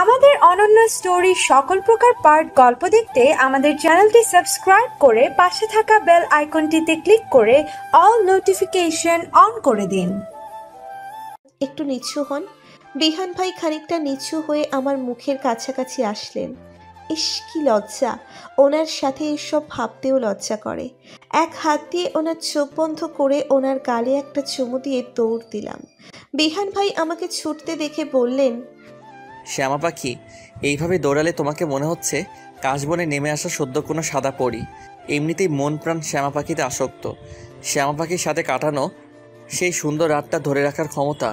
আমাদের অনন্য স্টোরি সকল প্রকার পার্ট গল্প দেখতে আমাদের চ্যানেলটি সাবস্ক্রাইব করে পাশে থাকা বেল আইকনটিতে ক্লিক করে অল নোটিফিকেশন অন করে দিন। একটু নিচু হন। বিহান ভাই খানিকটা নিচু হয়ে আমার মুখের কাছাকাছি আসলেন। ইস, কি লজ্জা! ওনার সাথে এসব ভাবতেও লজ্জা করে। এক হাত দিয়ে ওনার চোখ বন্ধ করে ওনার গালে একটা চুমু দিয়ে দৌড় দিলাম। বিহান ভাই আমাকে ছুটতে দেখে বললেন, শ্যামা পাখি, এইভাবে দৌড়ালে তোমাকে মনে হচ্ছে কাশবনে নেমে আসা সদ্য কোনো সাদা পরি। এমনিতেই মন প্রাণ শ্যামা পাখিতে আসক্ত। শ্যামা পাখির সাথে কাটানো সেই সুন্দর রাতটা ধরে রাখার ক্ষমতা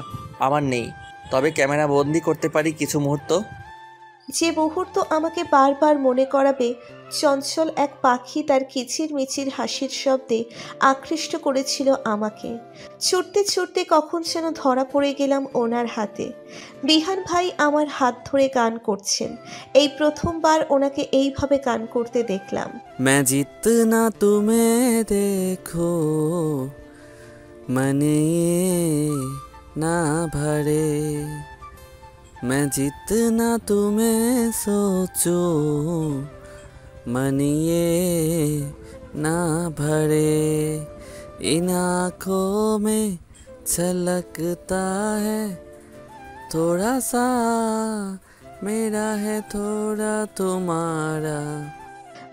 আমার নেই, তবে ক্যামেরা বন্দি করতে পারি কিছু মুহূর্ত। যে মুহূর্ত আমাকে বারবার মনে করাবে চঞ্চল এক পাখি তার কিচির মিচির হাসির শব্দে আকৃষ্ট করেছিল আমাকে। ছুটতে ছুটতে কখন যেন ধরা পড়ে গেলাম ওনার হাতে। বিহান ভাই আমার হাত ধরে গান করছেন। এই প্রথমবার ওনাকে এইভাবে গান করতে দেখলাম। मैं जितना तुम्हें देखो मन ये ना भरे, मैं जितना तुम्हें सोचूं मन ये ना भरे, इन आँखों में छलकता है थोड़ा सा मेरा है थोड़ा तुम्हारा।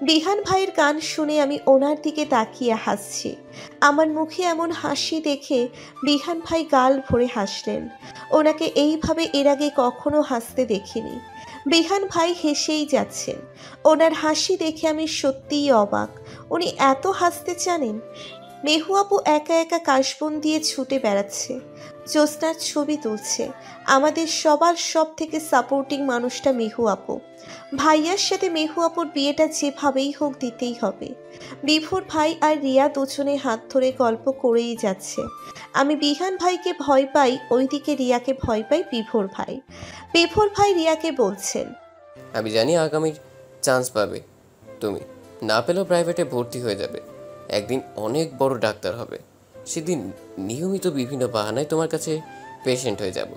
বিহান ভাইয়ের গান শুনে আমি ওনার দিকে তাকিয়ে হাসছি। আমার মুখে এমন হাসি দেখে বিহান ভাই গাল ভরে হাসলেন। ওনাকে এইভাবে এর আগে কখনো হাসতে দেখিনি। বিহান ভাই হেসেই যাচ্ছেন। ওনার হাসি দেখে আমি সত্যিই অবাক। উনি এত হাসতে জানেন। মেহু আপু একা একা কাশবন দিয়ে ছুটে বেড়াচ্ছে, জ্যোৎস্নার ছবি তুলছে। আমাদের সবার সব থেকে সাপোর্টিং মানুষটা মেহু আপু। ভাইয়ার সাথে মেহু আপুর বিয়েটা যেভাবেই হোক দিতেই হবে। বিভোর ভাই আর রিয়া দুজনে হাত ধরে গল্প করেই যাচ্ছে। আমি বিহান ভাইকে ভয় পাই, ওইদিকে রিয়াকে ভয় পাই বিভোর ভাই। বিভোর ভাই রিয়াকে বলছেন, আমি জানি আগামীর চান্স পাবে তুমি, না পেলেও প্রাইভেটে ভর্তি হয়ে যাবে, একদিন অনেক বড় ডাক্তার হবে। সেদিন নিয়মিত বিভিন্ন বাহানায় তোমার কাছে পেশেন্ট হয়ে যাব,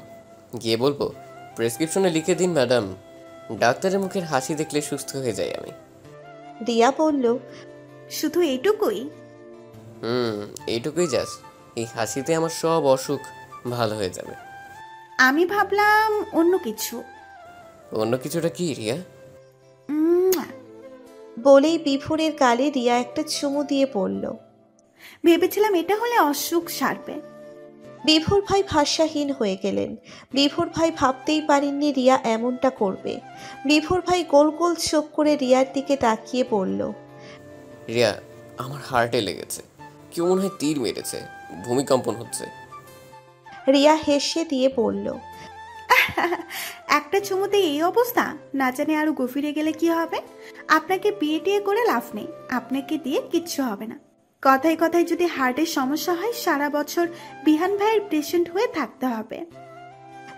গিয়ে বলবো প্রেসক্রিপশনে লিখে দিন ম্যাডাম। ডাক্তারের মুখের হাসি দেখলে সুস্থ হয়ে যাই আমি। রিয়া বলল, শুধু এইটুকুই? এইটুকুই জাস্ট। এই হাসিতে আমার সব অসুখ ভালো হয়ে যাবে। আমি ভাবলাম অন্য কিছু। অন্য কিছুটা কি রিয়া? বলেই বিভোরের গালে রিয়া একটা চুমু দিয়ে পড়ল। ভেবেছিলাম এটা হলে অসুখ সারবে। বিভোর ভাই ভাষাহীন হয়ে গেলেন। বিভোর ভাই ভাবতেই পারেননি রিয়া এমনটা করবে। বিভোর ভাই গোল গোল চোখ করে রিয়ার দিকে তাকিয়ে বলল, রিয়া, আমার হার্টে লেগেছে, কেউ মনে হয় তীর মেরেছে, ভূমিকম্পন হচ্ছে। রিয়া হেসে দিয়ে বলল, একটা চুমুতে এই অবস্থা, না জানি আরো গভীরে গেলে কি হবে। আপনাকে বিয়ে টিয়ে করে লাভ নেই, আপনাকে দিয়ে কিচ্ছু হবে না। কথায় কথায় যদি হার্টের সমস্যা হয় সারা বছর বিহান ভাইয়ের পেশেন্ট হয়ে থাকতে হবে।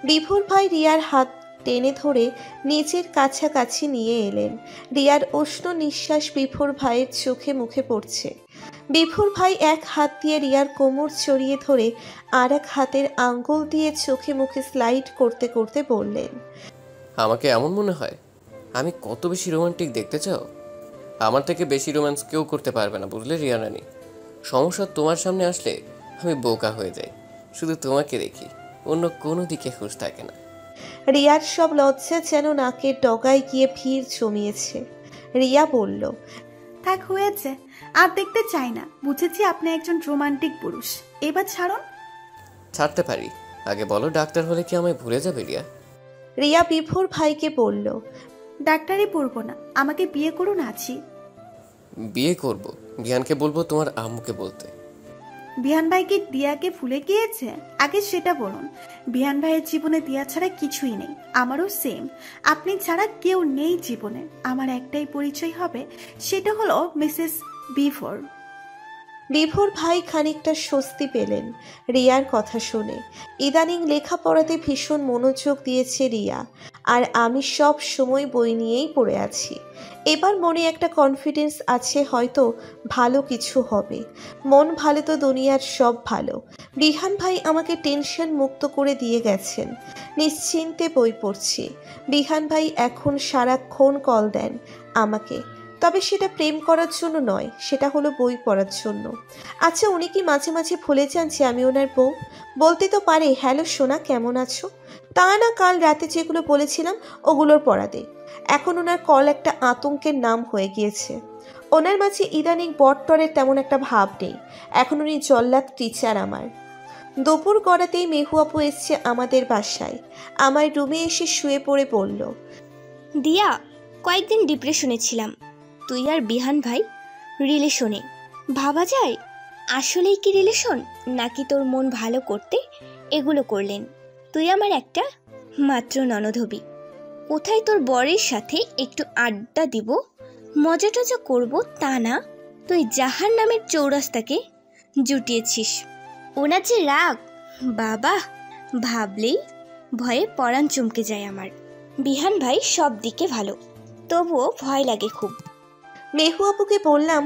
বিভোর ভাই রিয়ার হাত টেনে ধরে নিজের কাছাকাছি নিয়ে এলেন। রিয়ার উষ্ণ নিঃশ্বাস বিভোর ভাইয়ের চোখে মুখে পড়ছে। বিভোর ভাই এক হাত দিয়ে রিয়ার কোমর চড়িয়ে ধরে আর এক হাতের আঙ্গুল দিয়ে চোখে মুখে স্লাইড করতে করতে বললেন, আমাকে এমন মনে হয় আমি কত বেশি রোমান্টিক দেখতে চাও? আমার থেকে বেশি রোম্যান্স কেউ করতে পারবে না, বুঝলে রিয়া রানী। সমস্যা তোমার সামনে আসলে আমি বোকা হয়ে যাই, শুধু তোমাকে দেখি, অন্য কোনো দিকে হুঁশ থাকে না। রিয়ার সব লজ্জা যেন নাকের ডগায় গিয়ে ভিড় জমিয়েছে। রিয়া বলল, থাক, হয়েছে, আর দেখতে চাই না। বুঝেছি আপনি একজন রোমান্টিক পুরুষ, এবার ছাড়ুন। ছাড়তে পারি, আগে বলো ডাক্তার হলে কি আমায় ভুলে যাবে রিয়া? রিয়া বিভোর ভাইকে বলল, ডাক্তারই পড়বো না, আমাকে বিয়ে করুন আছি। বিয়ে করব? বিহানকে বলবো তোমার আম্মুকে বলতে। বিহান ভাই কি দিয়াকে ভুলে গিয়েছে? আগে সেটা বলুন। বিহান ভাইয়ের জীবনে দিয়া ছাড়া কিছুই নেই, আমারও সেম। আপনি ছাড়া কেউ নেই জীবনে। আমার একটাই পরিচয় হবে, সেটা হলো মিসেস বিভোর। বিভোর ভাই খানিকটা স্বস্তি পেলেন রিয়ার কথা শুনে। ইদানিং লেখাপড়াতে ভীষণ মনোযোগ দিয়েছে রিয়া। আর আমি সব সময় বই নিয়েই পড়ে আছি। এবার মনে একটা কনফিডেন্স আছে, হয়তো ভালো কিছু হবে। মন ভালো তো দুনিয়ার সব ভালো। বিহান ভাই আমাকে টেনশন মুক্ত করে দিয়ে গেছেন। নিশ্চিন্তে বই পড়ছি। বিহান ভাই এখন সারাক্ষণ কল দেন আমাকে, তবে সেটা প্রেম করার জন্য নয়, সেটা হলো বই পড়ার জন্য। আচ্ছা, উনি কি মাঝে মাঝে ভুলে যান যে আমি ওনার বউ? বলতে তো পারে, হ্যালো সোনা, কেমন আছো? তা না, কাল রাতে যেগুলো বলেছিলাম ওগুলোর পড়া দে। এখন ওনার কল একটা আতঙ্কের নাম হয়ে গিয়েছে। ওনার মাঝে ইদানিং বট্টরের তেমন একটা ভাব নেই। এখন উনি জল্লাদ টিচার আমার। দুপুর গড়াতেই মেহু আপু এসছে আমাদের বাসায়। আমার রুমে এসে শুয়ে পড়ে বলল, দিয়া, কয়েকদিন ডিপ্রেশনে ছিলাম। তুই আর বিহান ভাই রিলেশনে। ভাবা যায় আসলেই কি রিলেশন, নাকি তোর মন ভালো করতে এগুলো করলেন? তুই আমার একটা মাত্র ননদ হবি। কোথায় তোর বরের সাথে একটু আড্ডা দিব, মজা টজা করবো তা না, তুই জাহার নামের চৌরাস্তাকে জুটিয়েছিস। ওনার যে রাগ, বাবা, ভাবলেই ভয়ে পরাণ চমকে যায় আমার। বিহান ভাই সব দিকে ভালো, তবুও ভয় লাগে খুব। মেহু আপুকে বললাম,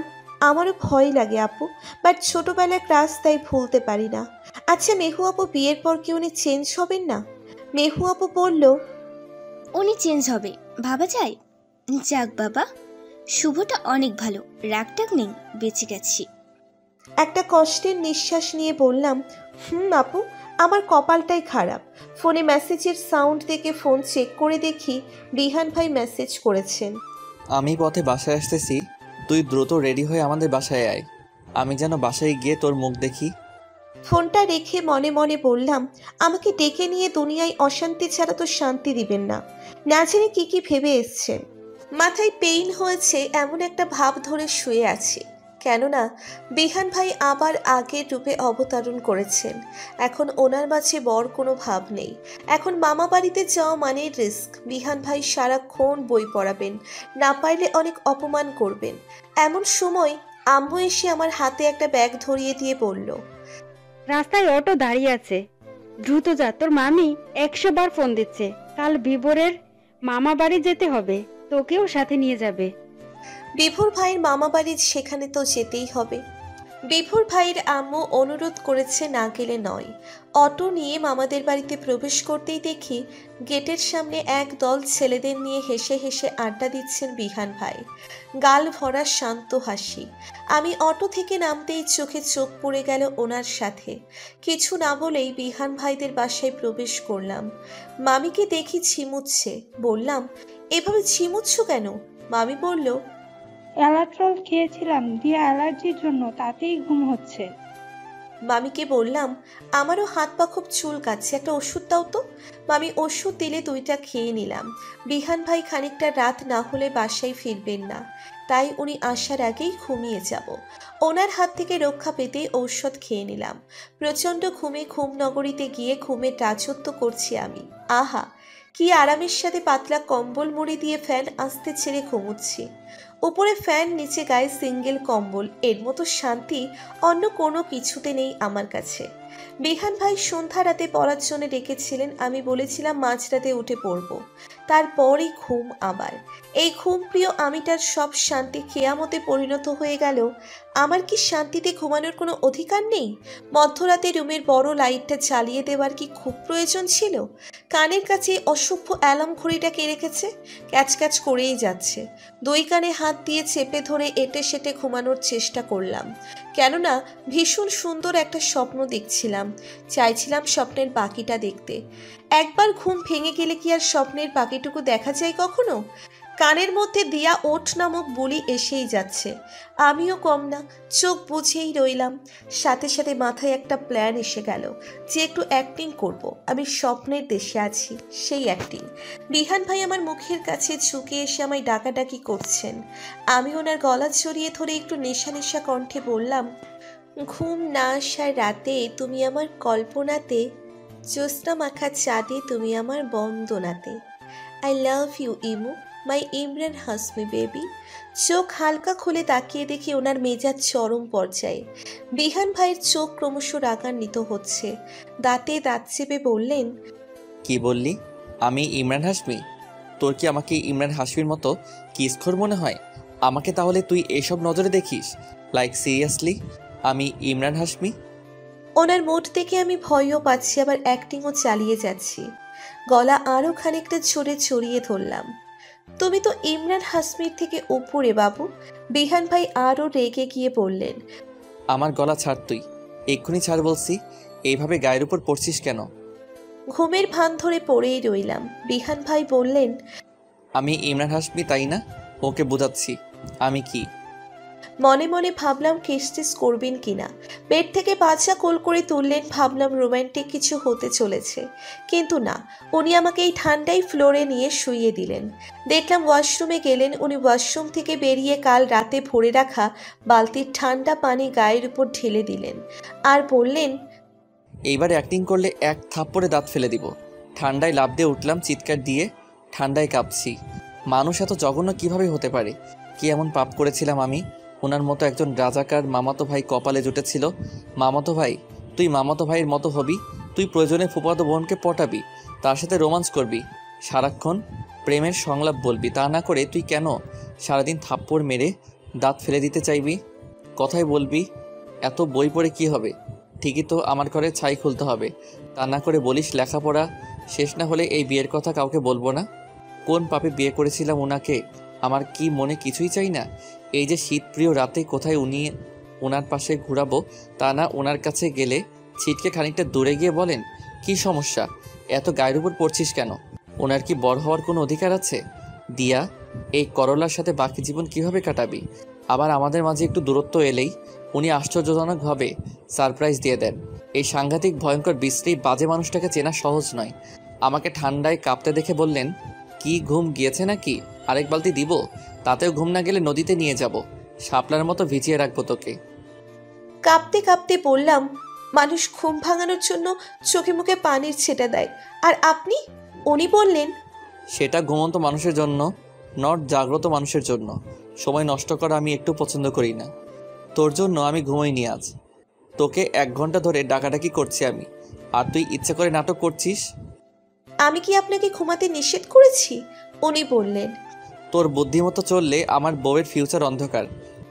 আমারও ভয় লাগে আপু, বাট ছোটবেলার ক্লাস, তাই ভুলতে পারি না। আচ্ছা মেহু আপু, বিয়ের পর কি উনি চেঞ্জ হবেন না? মেহু আপু বলল, উনি চেঞ্জ হবে, ভাবা যায়। যাক বাবা, শুভটা অনেক ভালো, রাগটাগ নেই, বেঁচে গেছি। একটা কষ্টের নিঃশ্বাস নিয়ে বললাম, আপু, আমার কপালটাই খারাপ। ফোনে মেসেজের সাউন্ড দেখে ফোন চেক করে দেখি বিহান ভাই মেসেজ করেছেন। আমি পথে বাসায় আসতেছি, তুই দ্রুত রেডি হয়ে আমাদের বাসায় আয়। আমি যেন বাসায় গিয়ে তোর মুখ দেখি। ফোনটা রেখে মনে মনে বললাম, আমাকে ডেকে নিয়ে দুনিয়ায় অশান্তি ছাড়া তো শান্তি দিবেন না। না জানি কি কি ভেবে এসছেন। মাথায় পেইন হয়েছে এমন একটা ভাব ধরে শুয়ে আছি, কেননা বিহান ভাই আবার আগের রূপে অবতরণ করেছেন। এখন ওনার মাঝে বড় কোনো ভাব নেই। এখন মামা বাড়িতে যাওয়া মানে রিস্ক। বিহান ভাই সারাক্ষণ বই পড়াবেন, না পারলে অনেক অপমান করবেন। এমন সময় আম্মু এসে আমার হাতে একটা ব্যাগ ধরিয়ে দিয়ে বলল, রাস্তায় অটো দাঁড়িয়ে আছে, দ্রুত যা, তোর মামি 100 বার ফোন দিচ্ছে। কাল বিভোরের মামা বাড়ি যেতে হবে, তোকেও সাথে নিয়ে যাবে। বিভোর ভাইয়ের মামা বাড়ি, সেখানে তো যেতেই হবে। বিভোর ভাইয়ের আম্মু অনুরোধ করেছে, না গেলে নয়। অটো নিয়ে মামাদের বাড়িতে প্রবেশ করতেই দেখি গেটের সামনে এক দল ছেলেদের নিয়ে হেসে হেসে আড্ডা দিচ্ছেন বিহান ভাই। গাল ভরা শান্ত হাসি। আমি অটো থেকে নামতেই চোখে চোখ পড়ে গেল ওনার সাথে। কিছু না বলেই বিহান ভাইদের বাসায় প্রবেশ করলাম। মামিকে দেখি ঝিমুচ্ছে। বললাম, এভাবে ঝিমুচ্ছ কেন? মামি বলল, অ্যালাট্রল খেয়েছিলাম দিয়া অ্যালার্জির জন্য, তাতেই ঘুম হচ্ছে। মামিকে বললাম, আমারও হাত পা খুব চুলকাচ্ছে, একটা ওষুধ দাও তো। মামি ওষুধ দিলে 2টা খেয়ে নিলাম। বিহান ভাই খানিকটা রাত না হলে বাসায় ফিরবেন না, তাই উনি আসার আগেই ঘুমিয়ে যাব। ওনার হাত থেকে রক্ষা পেতে ঔষধ খেয়ে নিলাম। প্রচণ্ড ঘুমে ঘুমনগরীতে গিয়ে ঘুমের রাজত্ব করছি আমি। আহা, কি আরামের সাথে পাতলা কম্বল মুড়ি দিয়ে ফ্যান আস্তে ছেড়ে ঘুমুচ্ছি। উপরে ফ্যান, নিচে গায়ে সিঙ্গেল কম্বল। এর মতো শান্তি অন্য কোনো কিছুতে নেই আমার কাছে। বিহান ভাই সন্ধ্যা রাতে পড়ার জন্য ডেকেছিলেন। আমি বলেছিলাম মাঝরাতে উঠে পড়ব। তারপরই ঘুম আবার। এই ঘুম প্রিয় আমিটার সব শান্তি কেয়ামতে পরিণত হয়ে গেল। আমার কি শান্তিতে ঘুমানোর কোনো অধিকার নেই? মধ্যরাতে রুমের বড় লাইটটা জ্বালিয়ে দেওয়ার কি খুব প্রয়োজন ছিল? কানের কাছে অসভ্য অ্যালার্ম ঘড়িটা কে রেখেছে? ক্যাচ ক্যাচ করেই যাচ্ছে। 2 কানে হাত দিয়ে চেপে ধরে এটে সেটে ঘুমানোর চেষ্টা করলাম, কেননা ভীষণ সুন্দর একটা স্বপ্ন দেখছিলাম। চাইছিলাম স্বপ্নের বাকিটা দেখতে। একবার ঘুম ভেঙে গেলে কি আর স্বপ্নের বাকিটুকু দেখা যায় কখনো? কানের মধ্যে দিয়া ওঠ নামক বুলি এসেই যাচ্ছে। আমিও কম না, চোখ বুঝেই রইলাম। সাথে সাথে মাথায় একটা প্ল্যান এসে গেল যে একটু অ্যাক্টিং করব। আমি স্বপ্নের দেশে আছি, সেই অ্যাক্টিং। বিহান ভাই আমার মুখের কাছে ঝুঁকে এসে আমায় ডাকাডাকি করছেন। আমি ওনার গলা জড়িয়ে ধরে একটু নেশা নেশা কণ্ঠে বললাম, ঘুম না আসার রাতে তুমি আমার কল্পনাতে, জ্যোৎস্না মাখা চাঁদে তুমি আমার বন্দনাতে। আই লাভ ইউ ইমু, মাই ইমরান হাসমি বেবি। চোখ হালকা খুলে তাকিয়ে দেখি ওনার মেজাজ চরম পর্যায়ে। বিহান ভাইয়ের চোখ ক্রমশ রাগান্বিত হচ্ছে। দাঁতে দাঁত চেপে বললেন, কি বললি? আমি ইমরান হাশমি? তোর কি আমাকে ইমরান হাশমির মতো কিসখোর মনে হয়? আমাকে তাহলে তুই এসব নজরে দেখিস? লাইক সিরিয়াসলি আমি ইমরান হাশমি? ওনার মুড দেখে আমি ভয়ও পাচ্ছি, আবার অ্যাক্টিংও চালিয়ে যাচ্ছি। গলা আরও খানিকটা জোরে চড়িয়ে ধরলাম। তুমি তো ইমরান হাসমির থেকে উপরে বাবু। বিহান ভাই আরও রেগে গিয়ে বললেন, আমার গলা ছাড় তুই, এক্ষুনি ছাড় বলছি। এইভাবে গায়ের উপর পড়ছিস কেন? ঘুমের ভান ধরে পড়েই রইলাম। বিহান ভাই বললেন, আমি ইমরান হাশমি তাই না? ওকে বোঝাচ্ছি আমি কি। মনে মনে ভাবলাম কিসটিস করবেন কিনা। বেড থেকে বাচ্চা কোল করে তুললেন, ভাবলাম রোমান্টিক কিছু হতে চলেছে, কিন্তু না, উনি আমাকে এই ঠান্ডায় ফ্লোরে নিয়ে শুইয়ে দিলেন। দেখলাম ওয়াশরুমে গেলেন উনি। ওয়াশরুম থেকে বেরিয়ে কাল রাতে ভরে রাখা বালতির ঠান্ডা পানি গায়ের উপর ঢেলে দিলেন আর বললেন, এইবার অ্যাক্টিং করলে এক থাপ্পড়ে দাঁত ফেলে দিব। ঠান্ডায় লাফ দিয়ে উঠলাম চিৎকার দিয়ে, ঠান্ডায় কাঁপছি। মানুষ এত জঘন্য কিভাবে হতে পারে? কি এমন পাপ করেছিলাম আমি? ওনার মতো একজন রাজাকার মামাতো ভাই কপালে জুটেছিল। মামাতো ভাই, তুই মামাতো ভাইয়ের মতো হবি। তুই প্রয়োজনে ফুফাতো বোনকে পটাবি, তার সাথে রোমান্স করবি, সারাক্ষণ প্রেমের সংলাপ বলবি। তা না করে তুই কেন সারাদিন থাপ্পড় মেরে দাঁত ফেলে দিতে চাইবি? কথাই বলবি এত বই পড়ে কি হবে? ঠিকই তো, আমার ঘরে ছাই খুলতে হবে। তা না করে বলিস লেখাপড়া শেষ না হলে এই বিয়ের কথা কাউকে বলবো না। কোন পাপে বিয়ে করেছিলাম ওনাকে? আমার কি মনে কিছুই চাই না? এই যে শীতপ্রিয় রাতে কোথায় ওনার পাশে ঘুরাবো, তা না ওনার কাছে গেলে ছিটকে খানিকটা দূরে গিয়ে বলেন, কি সমস্যা, এত গায়ের উপর পড়ছিস কেন? ওনার কি বড় হওয়ার কোনো অধিকার আছে? দিয়া, এই করলার সাথে বাকি জীবন কিভাবে কাটাবি? আবার আমাদের মাঝে একটু দূরত্ব এলেই উনি আশ্চর্যজনকভাবে সারপ্রাইজ দিয়ে দেন। এই সাংঘাতিক ভয়ঙ্কর বিশ্রী বাজে মানুষটাকে চেনা সহজ নয়। আমাকে ঠান্ডায় কাঁপতে দেখে বললেন, কি ঘুম গিয়েছে নাকি? আরেক বালতি দিব? তাতেও ঘুম না গেলে নদীতে নিয়ে যাব, শাপলার মতো ভিজিয়ে রাখবো তোকে। কাঁপতে কাঁপতে বললাম, মানুষ ঘুম ভাঙানোর জন্য চোখে মুখে পানির ছেটা দেয়, আর আপনি? উনি বললেন, সেটা ঘুমন্ত মানুষের জন্য, নট জাগ্রত মানুষের জন্য। সময় নষ্ট করা আমি একটু পছন্দ করি না। তোর জন্য আমি ঘুমোইনি আজ। তোকে 1 ঘন্টা ধরে ডাকাডাকি করছি আমি, আর তুই ইচ্ছে করে নাটক করছিস। আমি কি আপনাকে ঘুমাতে নিষেধ করেছি? উনি বললেন, তোর বুদ্ধিমতো চললে আমার বউয়ের ফিউচার অন্ধকার।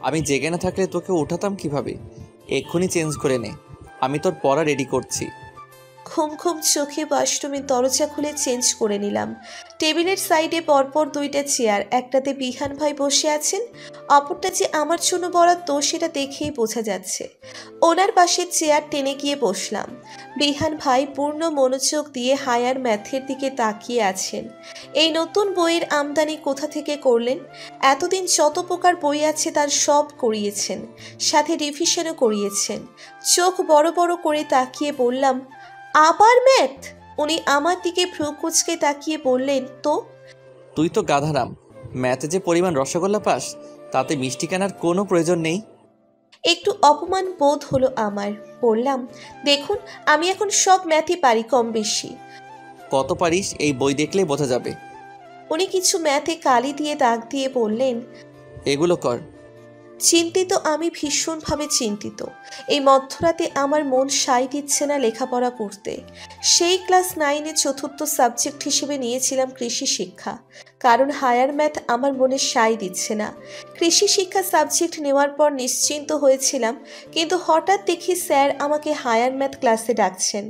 আমি জেগে না থাকলে তোকে উঠাতাম কিভাবে? এক্ষুনি চেঞ্জ করে নে, আমি তোর পড়া রেডি করছি। ঘুম ঘুম চোখে ওয়াশরুমের দরজা খুলে চেঞ্জ করে নিলাম। টেবিলের সাইডে পরপর 2টা চেয়ার, একটাতে বিহান ভাই বসে আছেন, অপরটা যে আমার জন্য বরাদ্দ সেটা দেখেই বোঝা যাচ্ছে। ওনার পাশে চেয়ার টেনে গিয়ে বসলাম। বিহান ভাই পূর্ণ মনোযোগ দিয়ে হায়ার ম্যাথের দিকে তাকিয়ে আছেন। এই নতুন বইয়ের আমদানি কোথা থেকে করলেন? এতদিন যত প্রকার বই আছে তার সব করিয়েছেন, সাথে রিভিশনও করিয়েছেন। চোখ বড় বড় করে তাকিয়ে বললাম, আবার ম্যাথ? উনি আমার দিকে ভ্রু কুচকে তাকিয়ে বললেন, তো? তুই তো গাধারাম, ম্যাথে যে পরিমাণ রসগোল্লা পাস তাতে মিষ্টি কেনার কোনো প্রয়োজন নেই। একটু অপমান বোধ হলো আমার। বললাম, দেখুন আমি এখন সব ম্যাথই পারি কম বেশি। কত পারিস এই বই দেখলেই বোঝা যাবে। উনি কিছু ম্যাথে কালি দিয়ে দাগ দিয়ে বললেন, এগুলো কর। চিন্তিত আমি, ভীষণভাবে চিন্তিত। এই মধ্যরাতে আমার মন সায় দিচ্ছে না লেখাপড়া করতে। সেই ক্লাস 9-এ চতুর্থ সাবজেক্ট হিসেবে নিয়েছিলাম কৃষি শিক্ষা, কারণ হায়ার ম্যাথ আমার মনে সায় দিচ্ছে না। কৃষি শিক্ষা সাবজেক্ট নেওয়ার পর নিশ্চিন্ত হয়েছিলাম, কিন্তু হঠাৎ দেখি স্যার আমাকে হায়ার ম্যাথ ক্লাসে ডাকছেন।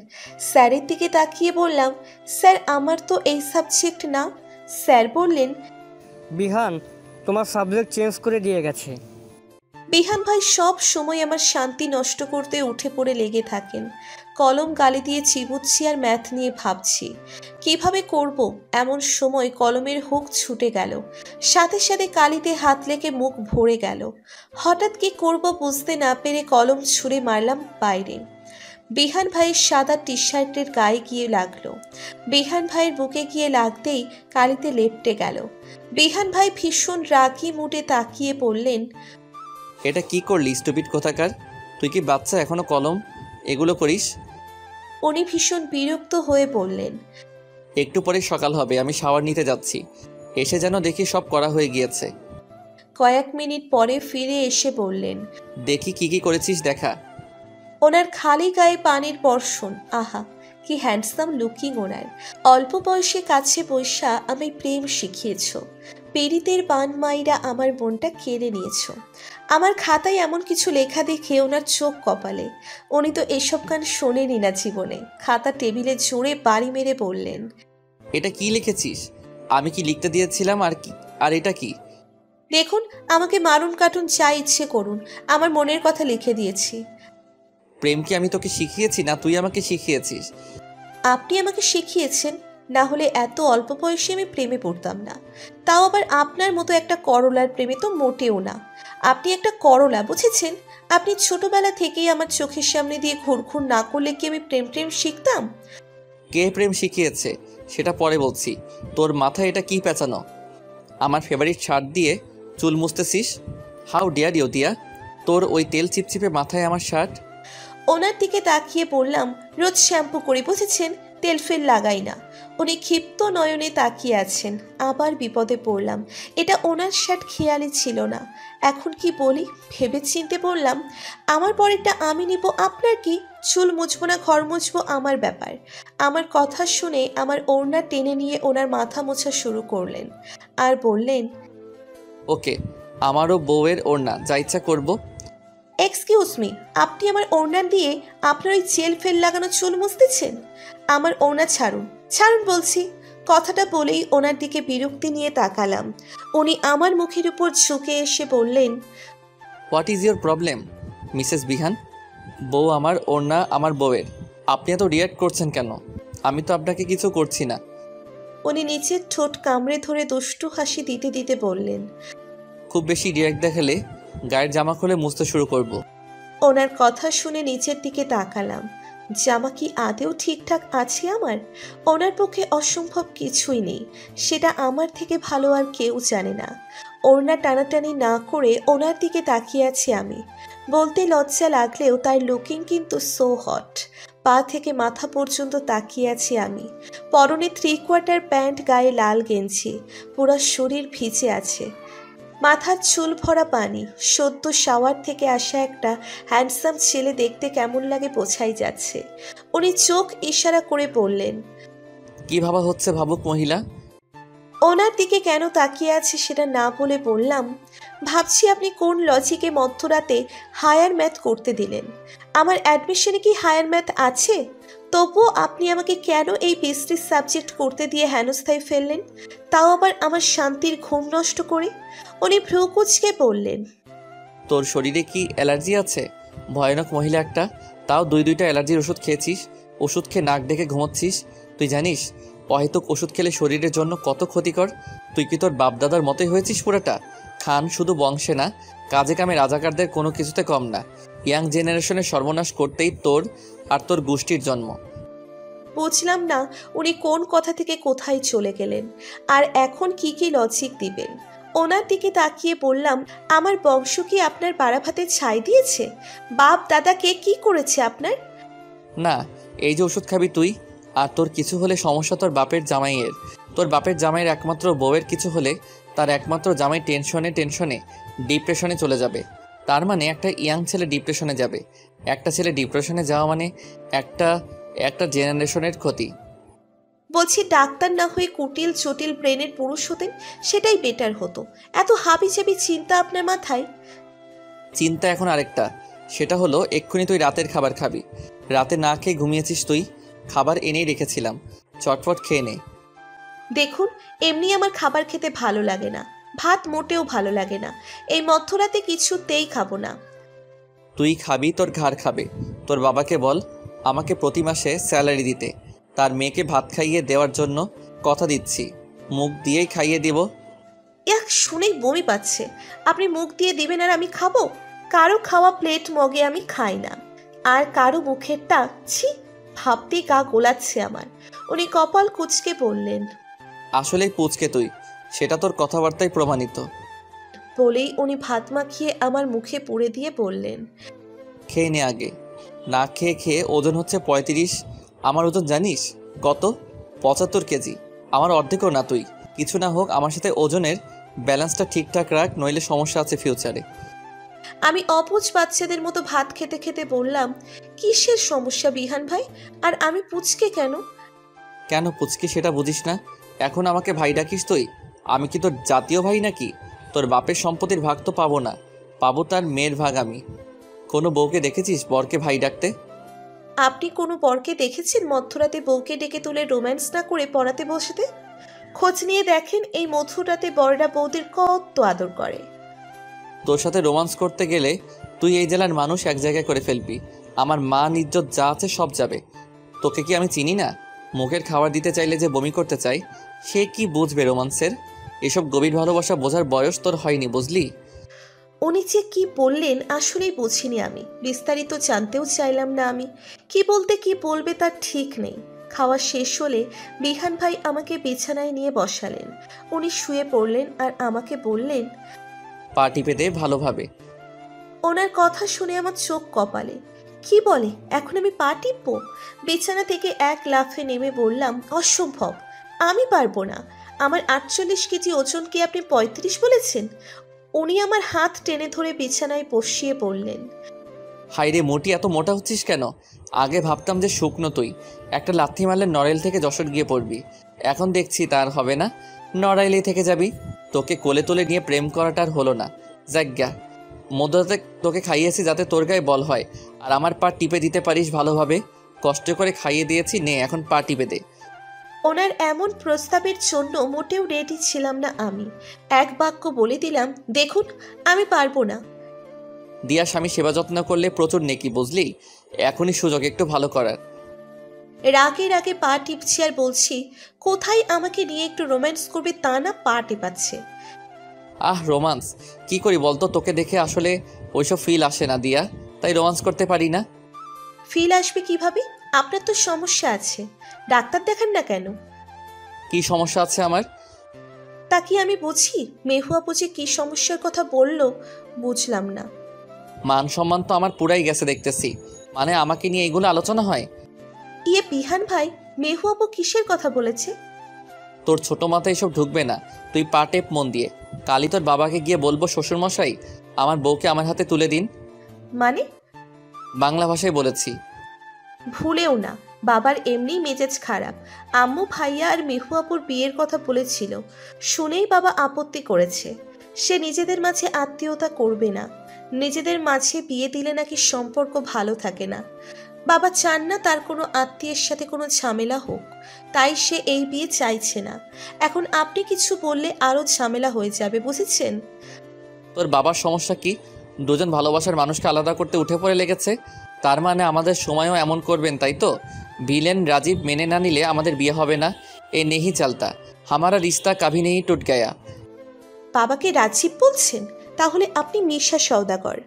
স্যারের দিকে তাকিয়ে বললাম, স্যার আমার তো এই সাবজেক্ট না। স্যার বললেন, বিহান, তোমার সাবজেক্ট চেঞ্জ করে দিয়ে গেছে। বিহান ভাই সব সময় আমার শান্তি নষ্ট করতে উঠে পড়ে লেগে থাকেন। কলম গালি দিয়ে চিবুচ্ছি আর ম্যাথ নিয়ে ভাবছি কিভাবে করব। এমন সময় কলমের হুক ছুটে গেল, সাথে সাথে কালিতে হাত লেগে মুখ ভরে গেল। হঠাৎ কি করব বুঝতে না পেরে কলম ছুঁড়ে মারলাম বাইরে। বিহান ভাইয়ের সাদা টি শার্টের গায়ে গিয়ে লাগলো। বিহান ভাইয়ের বুকে গিয়ে লাগতেই কালিতে লেপ্টে গেল। বিহান ভাই ভীষণ রাগী মুডে তাকিয়ে বললেন, এটা কি করলি স্টুপিড কোথাকার? তুই কি বাচ্চা এখনো কলম এগুলো করিস? উনি ভীষণ বিরক্ত হয়ে বললেন, একটু পরে সকাল হবে, আমি শাওয়ার নিতে যাচ্ছি, এসে যেন দেখি সব করা হয়ে গিয়েছে। কয়েক মিনিট পরে ফিরে এসে বললেন, দেখি কি কি করেছিস দেখা। ওনার খালি গায়ে পানির বর্ষণ, আহা কি হ্যান্ডসাম লুকিং ওনার। অল্প বয়সে কাছে বৈশা আমায় প্রেম শিখিয়েছ, পেরিতের পান মাইরা আমার বোনটা কেড়ে নিয়েছ। আমার খাতায় এমন কিছু লেখা দেখে ওনার চোখ কপালে। উনি তো এসব গান শোনেনি না জীবনে। খাতা টেবিলে জোরে বাড়ি মেরে বললেন, এটা কি লিখেছিস? আমি কি লিখতে দিয়েছিলাম? আর এটা কি? দেখুন, আমাকে মারুন কাটুন যা ইচ্ছে করুন, আমার মনের কথা লিখে দিয়েছি। প্রেম কি আমি তোকে শিখিয়েছি না তুই আমাকে শিখিয়েছিস? আপনি আমাকে শিখিয়েছেন, না হলে এত অল্প বয়সে আমি প্রেমে পড়তাম না। তাও আবার আপনার মতো একটা করলার প্রেমে তো মোটেও না। আপনি একটা করলা, বুঝেছেন? আপনি ছোটবেলা থেকেই আমার চোখের সামনে দিয়ে ঘুরঘুর না করলে কি আমি প্রেম শিখতাম? কে প্রেম শিখিয়েছে সেটা পরে বলছি। তোর মাথায় এটা কি পেঁচানো? আমার ফেভারিট শার্ট দিয়ে চুল মুছতেছিস? হাউ ডিয়ার ইউ দিয়া, তোর ওই তেল চিপচিপে মাথায় আমার শার্ট। ওনার দিকে তাকিয়ে বললাম, রোজ শ্যাম্পু করি, বুঝেছেন? তেল ফেল লাগাই না। উনি ক্ষিপ্ত নয়নে তাকিয়ে আছেন। আবার বিপদে পড়লাম। এটা ওনার শার্ট, খেয়ালই ছিল না। এখন কি বলি ভেবে চিনতে বললাম, আমার পরেরটা আমি নিব, আপনার কি? চুল মুছবো না ঘর মুছবো আমার ব্যাপার। আমার কথা শুনে আমার ওড়না টেনে নিয়ে ওনার মাথা মোছা শুরু করলেন আর বললেন, ওকে, আমারও বউয়ের ওড়না, যা ইচ্ছা করবো। এক্সকিউজ মি, আপনি আমার ওড়না দিয়ে আপনার ওই জেল ফেল লাগানো চুল মুছতেছেন? আমার ওড়না ছাড়ুন, ছাড়ুন বলছি। কথাটা বলেই ওনার দিকে বিরক্তি নিয়ে তাকালাম। উনি আমার মুখের উপর ঝুঁকে এসে বললেন, what is your problem Mrs বিহান? বউ আমার, ওড়না আমার বউয়ের, আপনি এত রিয়াক্ট করছেন কেন? আমি তো আপনাকে কিছু করছি না। উনি নিচের ঠোঁট কামড়ে ধরে দুষ্টু হাসি দিতে দিতে বললেন, খুব বেশি রিয়াক্ট দেখালে গায়ের জামা খুলে মুছতে শুরু করব। ওনার কথা শুনে নিচের দিকে তাকালাম। জামা কি আদেও ঠিকঠাক আছে আমার? ওনার পক্ষে অসম্ভব কিছুই নেই, সেটা আমার থেকে ভালো আর কেউ জানে না। ওড়না টানাটানি না করে ওনার দিকে তাকিয়ে আছি আমি। বলতে লজ্জা লাগলেও তার লুকিং কিন্তু সো হট। পা থেকে মাথা পর্যন্ত তাকিয়ে আছি আমি। পরনে 3/4 প্যান্ট, গায়ে লাল গেঞ্জি, পুরো শরীর ভিজে আছে। মাথার চুল ভরা পানি। সদ্য শাওয়ার থেকে আসা একটা হ্যান্ডসাম ছেলে দেখতে কেমন লাগে বোঝাই যাচ্ছে। উনি চোখ ইশারা করে বললেন, কি ভাবা হচ্ছে ভাবুক মহিলা? ওনার দিকে কেন তাকিয়ে আছে সেটা না বলে বললাম, ভাবছি আপনি কোন লজিকে মধ্যরাতে হায়ার ম্যাথ করতে দিলেন। আমার অ্যাডমিশনে কি হায়ার ম্যাথ আছে? তবুও আপনি আমাকে কেন এই বিজনেস সাবজেক্ট করতে দিয়ে হেনস্থায় ফেললেন, তাও আবার আমার শান্তির ঘুম নষ্ট করে? উনি ভ্রু কুঁচকে বললেন, তোর শরীরে কি অ্যালার্জি আছে? ভয়ানক মহিলা একটা, তাও 2-2টা অ্যালার্জির ওষুধ খেয়েছিস, ওষুধ খেয়ে নাক ডেকে ঘুমোচ্ছিস। তুই জানিস অহেতুক ওষুধ খেলে শরীরের জন্য কত ক্ষতিকর? তুই কি তোর বাপদাদার মতোই হয়েছিস পুরোটা? খান শুধু বংশে না, কাজে কামে রাজাকারদের কোনো কিছুতে কম না। ইয়াং জেনারেশনের সর্বনাশ করতেই তোর আর তোর গোষ্ঠীর জন্ম। বুঝলাম না উনি কোন কথা থেকে কোথায় চলে গেলেন, আর এখন কি কি লজিক দিবেন। ওনার দিকে তাকিয়ে বললাম, আমার বংশ কি আপনার বাড়া ভাতে ছাই দিয়েছে? বাপ দাদাকে কি করেছে আপনার? না, এই যে ওষুধ খাবি তুই, আর তোর কিছু হলে সমস্যা তোর বাপের জামাইয়ের। তোর বাপের জামাইয়ের একমাত্র বউয়ের কিছু হলে তার একমাত্র জামাই টেনশনে ডিপ্রেশনে চলে যাবে। তার মানে একটা ইয়াং ছেলে ডিপ্রেশনে যাবে। একটা ছেলে ডিপ্রেশনে যাওয়া মানে একটা জেনারেশনের ক্ষতি। বলছি ডাক্তার না হয়ে কুটিল চটিল ব্রেনের পুরুষ হতেন, সেটাই বেটার হতো। এত হাবিজাবি চিন্তা আপনার মাথায়? চিন্তা এখন আরেকটা, সেটা হলো এক্ষুনি তুই রাতের খাবার খাবি। রাতে না খেয়ে ঘুমিয়েছিস তুই, খাবার এনেই রেখেছিলাম, চটপট খেয়ে নে। দেখুন, এমনি আমার খাবার খেতে ভালো লাগে না, ভাত মোটেও ভালো লাগে না। এই মধ্যরাতে কিছুতেই খাবো না। তুই খাবি, তোর ঘাড় খাবে। তোর বাবাকে বল আমাকে প্রতি মাসে স্যালারি দিতে, তার মেয়েকে ভাত খাইয়ে দেওয়ার জন্য কথা দিচ্ছি। মুখ দিয়েই খাইয়ে দিব। শুনেই বমি পাচ্ছে। আপনি মুখ দিয়ে দিবেন আর আমি খাবো? কারো খাওয়া প্লেট মগে আমি খাই না, আর কারো মুখেরটা ছি, ভাবতেই গা গোলাচ্ছে আমার। উনি কপাল কুঁচকে বললেন, আসলেই পুচকে তুই, সেটা তোর কথাবার্তায় প্রমাণিত। বলেই উনি ভাত মাখিয়ে আমার মুখে পুড়ে দিয়ে বললেন, খেয়ে নে আগে। না খেয়ে খেয়ে ওজন হচ্ছে 35। আমার ওজন জানিস কত? 75 কেজি। আমার অর্ধেকও না তুই। কিছু না হোক আমার সাথে ওজনের ব্যালেন্সটা ঠিকঠাক রাখ, নইলে সমস্যা আছে ফিউচারে। আমি অবুঝ বাচ্চাদের মতো ভাত খেতে খেতে বললাম, কিসের সমস্যা বিহান ভাই? আর আমি পুচকে কেন? কেন পুচকি সেটা বুঝিস না? এখন আমাকে ভাই ডাকিস তুই? আমি কি তোর জাতীয় ভাই নাকি? তোর বাপের সম্পত্তির ভাগ তো পাবো না, পাবো তার মেয়ের ভাগ আমি। কোনো বউকে দেখেছিস বরকে ভাই ডাকতে? আপনি কোনো বরকে দেখেছেন মধ্যরাতে বউকে ডেকে তুলে রোম্যান্স না করে পড়াতে বসেতে? খোঁজ নিয়ে দেখেন এই মধ্যরাতে বররা বউদের কত আদর করে। তোর সাথে রোমান্স করতে গেলে তুই এই জেলার মানুষ এক জায়গায় করে ফেলবি। আমার মান ইজ্জত যা আছে সব যাবে। তোকে কি আমি চিনি না? মুখের খাবার দিতে চাইলে যে বমি করতে চাই, সে কি বুঝবে রোমান্সের? এসব গভীর ভালোবাসা বোঝার বয়স তোর হয়নি, বুঝলি? উনি যে কি বললেন আসলেই বুঝিনি আমি। বিস্তারিত জানতেও চাইলাম না আমি। কি বলতে কি বলবে তার ঠিক নেই। খাওয়া শেষ হলে বিহান ভাই আমাকে বিছানায় নিয়ে বসালেন। উনি শুয়ে পড়লেন আর আমাকে বললেন, পা টিপে দে ভালোভাবে। ওনার কথা শুনে আমার চোখ কপালে। কি বলে, এখন আমি পা টিপবো? বিছানা থেকে এক লাফে নেমে বললাম, অসম্ভব, আমি পারবো না। আমার 48 কেজি ওজন, কি আপনি 35 বলেছেন? উনি আমার হাত টেনে ধরে বিছানায় বসিয়ে বললেন, হাইরে মোটি, এত মোটা হচ্ছিস কেন? আগে ভাবতাম যে শুকনো তুই, একটা লাথি মারলে নড়াইল থেকে যশোর গিয়ে পড়বি। এখন দেখছি তার হবে না, নড়াইলেই থেকে যাবি। তোকে কোলে তোলে নিয়ে প্রেম করাটা আর হলো না। যাজ্ঞা, মধ্যরাতে তোকে খাইয়েছি যাতে তোর গায়ে বল হয় আর আমার পা টিপে দিতে পারিস ভালোভাবে। কষ্ট করে খাইয়ে দিয়েছি, নে এখন পা টিপে দে। ওনার এমন প্রস্তাবের জন্য মোটেও রেডি ছিলাম না আমি। এক বাক্য বলে দিলাম, দেখুন আমি পারবো না। দিয়া স্বামী সেবা যত্ন করলে প্রচুর নেকি, বুঝলি? এখনই সুযোগ একটু ভালো করার। রাগে রাগে পা টিপছি আর বলছি, কোথায় আমাকে নিয়ে একটু রোম্যান্স করবে তা না, পা টিপাচ্ছে। আহ রোমান্স কি করি বলতো? তোকে দেখে আসলে ওইসব ফিল আসে না দিয়া, তাই রোমান্স করতে পারি না। ফিল আসবে কিভাবে? আপনার তো সমস্যা আছে, ডাক্তার দেখান না কেন? কি সমস্যা আছে আমার? তা কি আমি বুঝি? মেহুয়া বুঝে কি সমস্যার কথা বললো বুঝলাম না। মান সম্মান তো আমার পুরাই গেছে দেখতেছি। মানে আমাকে নিয়ে এগুলো আলোচনা হয়? ইয়ে বিহান ভাই, মেহু আপু কিসের কথা বলেছে? তোর ছোট মাথায় এসব ঢুকবে না। তুই পা টেপ মন দিয়ে। কালই তোর বাবাকে গিয়ে বলবো, শ্বশুরমশাই আমার বউকে আমার হাতে তুলে দিন। মানে? বাংলা ভাষায় বলেছি। ভুলেও না, বাবার এমনি মেজাজ খারাপ। আম্মু ভাইয়া আর মেহু আপুর বিয়ের কথা বলেছিল, শুনেই বাবা আপত্তি করেছে। সে নিজেদের মাঝে আত্মীয়তা করবে না, নিজেদের মাঝে বিয়ে দিলে নাকি সম্পর্ক ভালো থাকে না। বাবা চান না তার কোনো আত্মীয়ের সাথে কোনো ঝামেলা হোক, তাই সে এই বিয়ে চাইছে না। এখন আপনি কিছু বললে আরও ঝামেলা হয়ে যাবে, বুঝেছেন? তোর বাবার সমস্যা কি? দুজন ভালোবাসার মানুষকে আলাদা করতে উঠে পড়ে লেগেছে। তার মানে আমাদের সময়ও এমন করবেন, তাই তো? ভিলেন রাজীব মেনে না নিলে আমাদের বিয়ে হবে না। এ নেহি চালতা, হামারা রিস্তা কাভি নেহি টুট গায়া। বাবাকে রাজীব বলছেন? তাহলে আপনি মিশা সওদাগর।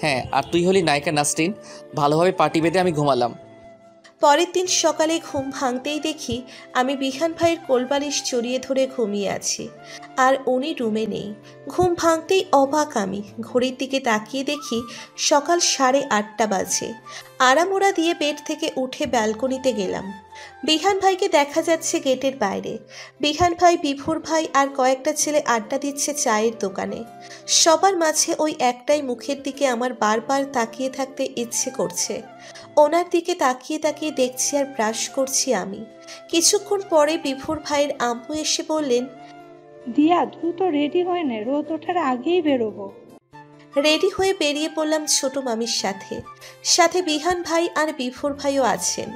হ্যাঁ, আর তুই হলি নায়িকা নাসরিন। ভালোভাবে পাটি বেঁধে আমি ঘুমালাম। পরের দিন সকালে ঘুম ভাঙতেই দেখি আমি বিহান ভাইয়ের কোলবালিশ জড়িয়ে ধরে ঘুমিয়ে আছি, আর উনি রুমে নেই। ঘুম ভাঙতেই অবাক আমি। ঘড়ির দিকে তাকিয়ে দেখি সকাল 8:30 বাজে। আড়ামোড়া দিয়ে বেড থেকে উঠে ব্যালকনিতে গেলাম। বিহান ভাইকে দেখা যাচ্ছে গেটের বাইরে। বিহান ভাই, বিভোর ভাই আর কয়েকটা ছেলে আড্ডা দিচ্ছে চায়ের দোকানে। সবার মাঝে ওই একটাই মুখের দিকে আমার বারবার তাকিয়ে থাকতে ইচ্ছে করছে। ওনার দিকে তাকিয়ে তাকিয়ে দেখছি আর ব্রাশ করছি আমি। কিছুক্ষণ পরে বিভোর ভাইয়ের আম্মু এসে বললেন, দিয়া দ্রুত রেডি হয়ে নে, রোদ ওঠার আগেই বেরোবো। রেডি হয়ে বেরিয়ে পড়লাম ছোট মামির সাথে। সাথে বিহান ভাই আর বিভোর ভাইও আছেন।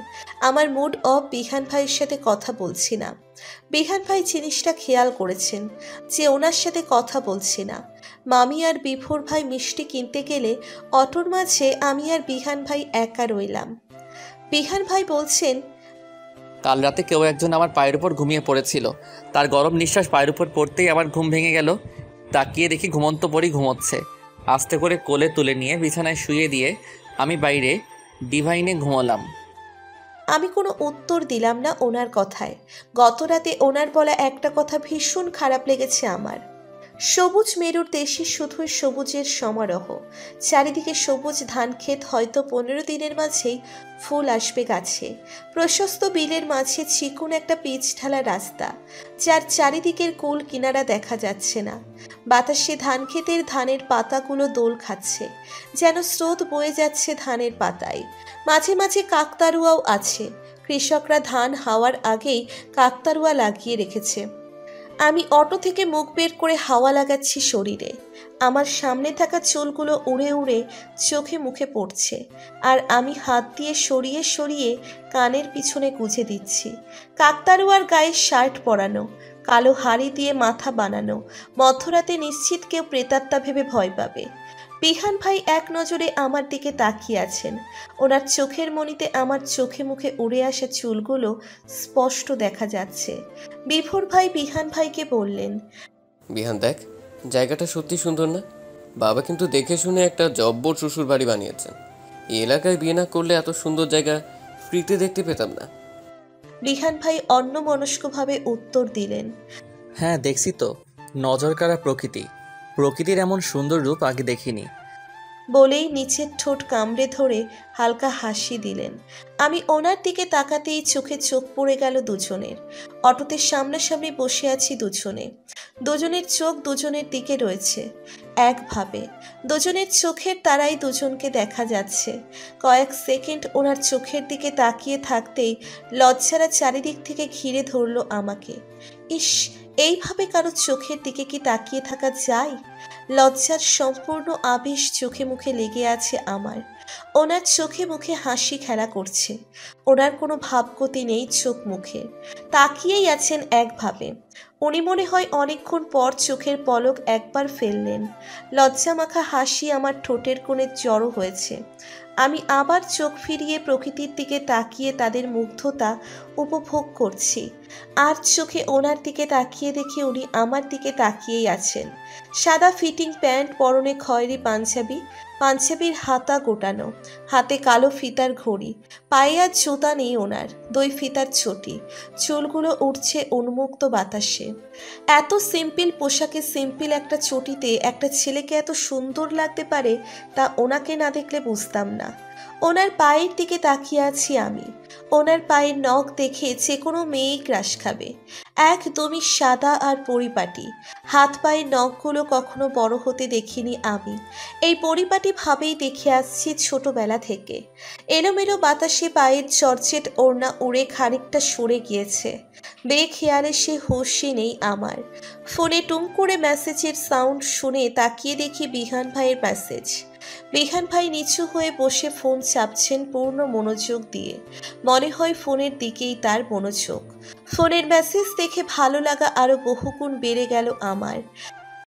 আমার মুড অফ, বিহান ভাইয়ের সাথে কথা বলছি না। বিহান ভাই জিনিসটা খেয়াল করেছেন যে ওনার সাথে কথা বলছি না। মামি আর বিভোর ভাই মিষ্টি কিনতে গেলে অটোর মাঝে আমি আর বিহান ভাই একা রইলাম। বিহান ভাই বলছেন, কাল রাতে কেউ একজন আমার পায়ের উপর ঘুমিয়ে পড়েছিল। তার গরম নিঃশ্বাস পায়ের উপর পড়তেই আমার ঘুম ভেঙে গেল। তাকিয়ে দেখি ঘুমন্ত পরই ঘুমোচ্ছে। আস্তে করে কোলে তুলে নিয়ে বিছানায় শুয়ে দিয়ে আমি বাইরে ডিভাইনে ঘুমোলাম। আমি কোনো উত্তর দিলাম না ওনার কথায়। গত রাতে ওনার বলা একটা কথা ভীষণ খারাপ লেগেছে আমার। সবুজ মেরুর দেশে শুধুই সবুজের সমারোহ। চারিদিকে সবুজ ধান ক্ষেত, হয়তো 15 দিনের মাঝেই ফুল আসবে গাছে। প্রশস্ত বিলের মাঝে চিকন একটা পিচ ঢালা রাস্তা, যার চারিদিকের কুল কিনারা দেখা যাচ্ছে না। বাতাসে ধান ক্ষেতের ধানের পাতাগুলো দোল খাচ্ছে, যেন স্রোত বয়ে যাচ্ছে ধানের পাতায়। মাঝে মাঝে কাকতাড়ুয়াও আছে। কৃষকরা ধান হাওয়ার আগেই কাকতাড়ুয়া লাগিয়ে রেখেছে। আমি অটো থেকে মুখ বের করে হাওয়া লাগাচ্ছি শরীরে। আমার সামনে থাকা চুলগুলো উড়ে উড়ে চোখে মুখে পড়ছে, আর আমি হাত দিয়ে সরিয়ে সরিয়ে কানের পিছনে গুঁজে দিচ্ছি। কাকতাড়ুয়ার গায়ে শার্ট পরানো, কালো হাড়ি দিয়ে মাথা বানানো। মধ্যরাতে নিশ্চিত কেউ প্রেতাত্মা ভেবে ভয় পাবে। বিহান ভাই এক নজরে আমার দিকে তাকিয়ে আছেন। ওনার চোখের মণিতে আমার চোখে মুখে উড়ে আসা চুলগুলো স্পষ্ট দেখা যাচ্ছে। বিভোর ভাই বিহান ভাইকে বললেন, বিহান দেখ, জায়গাটা সত্যি সুন্দর না? বাবা কিন্তু দেখে শুনে একটা জব্বর শ্বশুর বাড়ি বানিয়েছেন। এই এলাকায় বিয়ে না করলে এত সুন্দর জায়গা ফ্রিতে দেখতে পেতাম না। বিহান ভাই অন্যমনস্কভাবে উত্তর দিলেন, হ্যাঁ দেখছি তো, নজরকাড়া প্রকৃতি। প্রকৃতির এমন সুন্দর রূপ আগে দেখিনি। বলেই নিচের ঠোঁট কামড়ে ধরে হালকা হাসি দিলেন। আমি ওনার দিকে তাকাতেই চোখে চোখ পড়ে গেল দুজনের। অটোতে সামনাসামনি বসে আছি দুজনে। দুজনের চোখ দুজনের দিকে রয়েছে একভাবে। দুজনের চোখের তারাই দুজনকে দেখা যাচ্ছে। কয়েক সেকেন্ড ওনার চোখের দিকে তাকিয়ে থাকতেই লজ্জারা চারিদিক থেকে ঘিরে ধরলো আমাকে। ইস, এইভাবে কারো চোখের দিকে কি তাকিয়ে থাকা যায়? লজ্জার সম্পূর্ণ আবেশ চোখে মুখে লেগে আছে আমার। ওনার চোখে মুখে হাসি খেলা করছে। ওনার কোনো ভাবগতি নেই চোখ মুখে, তাকিয়েই আছেন একভাবে। উনি মনে হয় অনেকক্ষণ পর চোখের পলক একবার ফেললেন। লজ্জা মাখা হাসি আমার ঠোঁটের কোণে জড়ো হয়েছে। আমি আবার চোখ ফিরিয়ে প্রকৃতির দিকে তাকিয়ে তাদের মুগ্ধতা উপভোগ করছি। আর চোখে ওনার দিকে তাকিয়ে দেখি উনি আমার দিকে তাকিয়েই আছেন। সাদা ফিটিং প্যান্ট, পরনে খয়েরি পাঞ্জাবি, পাঞ্জাবির হাতা গোটানো, হাতে কালো ফিতার ঘড়ি, পায়ে আর জুতা নেই ওনার, 2 ফিতার চটি। চুলগুলো উঠছে উন্মুক্ত বাতাসে। এত সিম্পল পোশাকে সিম্পল একটা চটিতে একটা ছেলেকে এত সুন্দর লাগতে পারে তা ওনাকে না দেখলে বুঝতাম না। ওনার পায়ের দিকে তাকিয়ে আছি আমি। ওনার পায়ের নখ দেখে যে কোনো মেয়েই ক্রাশ খাবে। একদমই সাদা আর পরিপাটি। হাত পায়ের নখগুলো কখনো বড় হতে দেখিনি আমি। এই পরিপাটি ভাবেই দেখে আসছি ছোটবেলা থেকে। এলোমেলো বাতাসে পায়ের জর্জেট ওড়না উড়ে খানিকটা সরে গিয়েছে। বেখেয়ালে সে হুঁশই নেই আমার। ফোনে টুম করে মেসেজের সাউন্ড শুনে তাকিয়ে দেখি বিহান ভাইয়ের মেসেজ। বিহান ভাই নিচু হয়ে বসে ফোন চাপছেন পূর্ণ মনোযোগ দিয়ে। মনে হয় ফোনের দিকেই তার মনোযোগ। ফোনের মেসেজ দেখে ভালো লাগা আরো বহুগুণ বেড়ে গেল আমার।